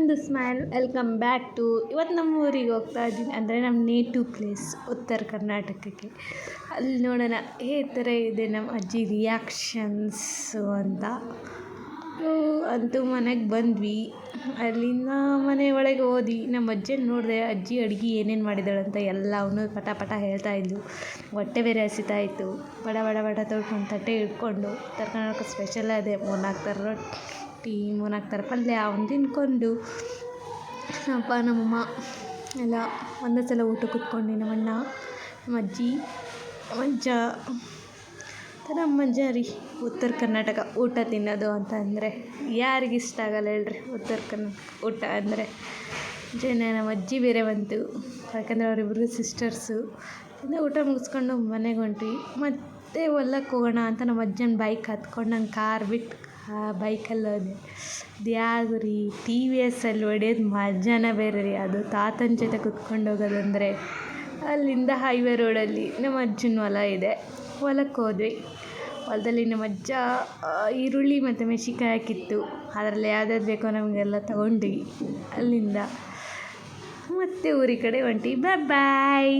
ಒಂದು smile welcome back to ಇವತ್ತು ನಮ್ಮ ಊರಿಗೆ ಹೋಗ್ತಾ ಇದ್ದೀನಿ, ಅಂದರೆ ನಮ್ಮ ನೇಟಿವ್ ಪ್ಲೇಸ್ ಉತ್ತರ ಕರ್ನಾಟಕಕ್ಕೆ. ಅಲ್ಲಿ ನೋಡೋಣ ಈ ಥರ ಇದೆ ನಮ್ಮ ಅಜ್ಜಿ ರಿಯಾಕ್ಷನ್ಸು ಅಂತ. ಅಂತೂ ಮನೆಗೆ ಬಂದ್ವಿ. ಅಲ್ಲಿಂದ ಮನೆ ಒಳಗೆ ಹೋದ್ವಿ. ನಮ್ಮ ಅಜ್ಜಿನ ನೋಡಿದೆ, ಅಜ್ಜಿ ಅಡುಗೆ ಏನೇನು ಮಾಡಿದ್ದಾಳೆ ಅಂತ ಎಲ್ಲವನ್ನೂ ಪಟ ಪಟ ಹೇಳ್ತಾಯಿದ್ಲು. ಹೊಟ್ಟೆ ಬೇರೆ ಹಸಿತಾಯಿತ್ತು. ಬಡ ಬಡ ಬಡ ತೊಳ್ಕೊಂಡು ತಟ್ಟೆ ಇಟ್ಕೊಂಡು ಉತ್ತರ ಕರ್ನಾಟಕ ಸ್ಪೆಷಲ್ ಅದೇ 3-4 ಥರ ರೊಟ್ಟಿ, 3-4 ಥರ ಪಲ್ಯ ಅವನ್ನ ತಿಂದ್ಕೊಂಡು ಅಪ್ಪ ನಮ್ಮಮ್ಮ ಎಲ್ಲ ಒಂದೇ ಸಲ ಊಟಕ್ಕೆ ಕೂತ್ಕೊಂಡು ನಮ್ಮಣ್ಣ, ನಮ್ಮ ಅಜ್ಜಿ, ನಮ್ಮ ಅಜ್ಜ ನಮ್ಮಜ್ಜ ರೀ. ಉತ್ತರ ಕರ್ನಾಟಕ ಊಟ ತಿನ್ನೋದು ಅಂತ ಅಂದರೆ ಯಾರಿಗಿಷ್ಟ ಆಗಲ್ಲ ಹೇಳ್ರಿ. ಉತ್ತರ ಕರ್ನಾಟಕ ಊಟ ಅಂದರೆ ನಮ್ಮ ಅಜ್ಜಿ ಬೇರೆ ಬಂತು, ಯಾಕಂದರೆ ಅವರಿಬ್ಬರು ಸಿಸ್ಟರ್ಸು. ಊಟ ಮುಗಿಸ್ಕೊಂಡು ಮನೆಗೆ ಹೊಂಟ್ವಿ. ಮತ್ತೆ ಹೊಲಕ್ಕೆ ಹೋಗೋಣ ಅಂತ ನಮ್ಮ ಅಜ್ಜನ ಬೈಕ್ ಹತ್ಕೊಂಡು ನಾನು ಕಾರ್ ಬಿಟ್ಟು ಬೈಕಲ್ಲಿ ಹೋದೆ. ಅದು ಯಾವುದು ರೀ, TVS ಅಲ್ಲಿ ಹೊಡೆಯೋದು ಮಜಾನೇ ಬೇರೆ ರೀ. ಅದು ತಾತನ ಜೊತೆ ಕುತ್ಕೊಂಡು ಹೋಗೋದಂದರೆ. ಅಲ್ಲಿಂದ ಹೈವೇ ರೋಡಲ್ಲಿ ನಮ್ಮ ಅಜ್ಜನ ಹೊಲ ಇದೆ, ಹೊಲಕ್ಕೆ ಹೋದ್ವಿ. ಹೊಲದಲ್ಲಿ ನಮ್ಮ ಅಜ್ಜ ಈರುಳ್ಳಿ ಮತ್ತು ಮೆಣಸಿನ್ಕಾಯಿ ಹಾಕಿತ್ತು. ಅದರಲ್ಲಿ ಯಾವ್ದ್ಯಾವ್ದು ಬೇಕೋ ನಮಗೆಲ್ಲ ತೊಗೊಂಡ್ವಿ. ಅಲ್ಲಿಂದ ಮತ್ತೆ ಊರಿ ಕಡೆ ಹೊಂಟ್ವಿ. ಬಾಯ್.